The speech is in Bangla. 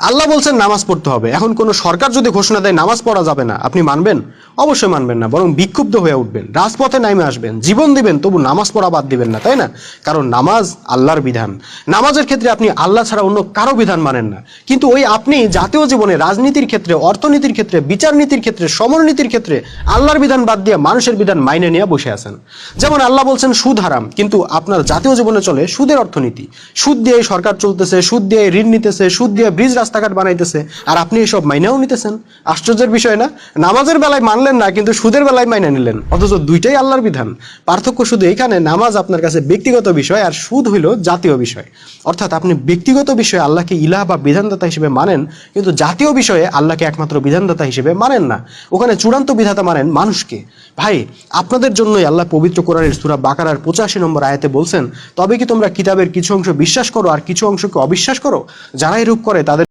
আল্লাহ বলছেন নামাজ পড়তে হবে, এখন কোনো সরকার যদি ঘোষণা দেয় নামাজ পড়া যাবে না, আপনি মানবেন? অবশ্যই মানবেন না, বরং বিক্ষুব্ধ হয়ে উঠবেন, রাজপথে নেমে আসবেন, জীবন দিবেন, তবু নামাজ পড়া বাদ দিবেন না, তাই না? কারণ নামাজ আল্লাহর বিধান। নামাজের ক্ষেত্রে আপনি আল্লাহ ছাড়া অন্য কারো বিধান মানেন না, কিন্তু ওই আপনি জাতীয় জীবনে, রাজনীতির ক্ষেত্রে, অর্থনীতির ক্ষেত্রে, বিচার নীতির ক্ষেত্রে, সমরনীতির ক্ষেত্রে আল্লাহর বিধান বাদ দিয়ে মানুষের বিধান মাইনে নিয়ে বসে আছেন। যেমন আল্লাহ বলছেন সুদ হারাম, কিন্তু আপনার জাতীয় জীবনে চলে সুদের অর্থনীতি। সুদ দিয়ে সরকার চলতেছে, সুদ দিয়ে ঋণ নিতেছে, সুদ দিয়ে ব্রিজ রাস্তাঘাট বানাইতেছে, আর আপনি এসব মাইনেও নিতেছেন। আশ্চর্যের বিষয় না? নামাজের বেলায় মানলেন না, কিন্তু সুদের বেলায় মাইনে নিলেন, অথচ দুইটাই আল্লাহর বিধান। পার্থক্য শুধু এইখানে, নামাজ আপনার কাছে ব্যক্তিগত বিষয় আর সুদ হইল জাতীয় বিষয়। অর্থাৎ আপনি ব্যক্তিগত বিষয়ে আল্লাহকে ইলাহ বা বিধানদাতা হিসেবে মানেন, কিন্তু জাতীয় বিষয়ে আল্লাহকে একমাত্র বিধানদাতা হিসেবে মানেন না। ওখানে চূড়ান্ত বিধাতা মানেন মানুষকে। ভাই, আপনাদের জন্যই আল্লাহ পবিত্র কোরআনের সূরা বাকারার 85 নম্বর আয়াতে বলছেন, তবে কি তোমরা কিতাবের কিছু অংশ বিশ্বাস করো আর কিছু অংশকে অবিশ্বাস করো? যারা এরূপ করে তাদের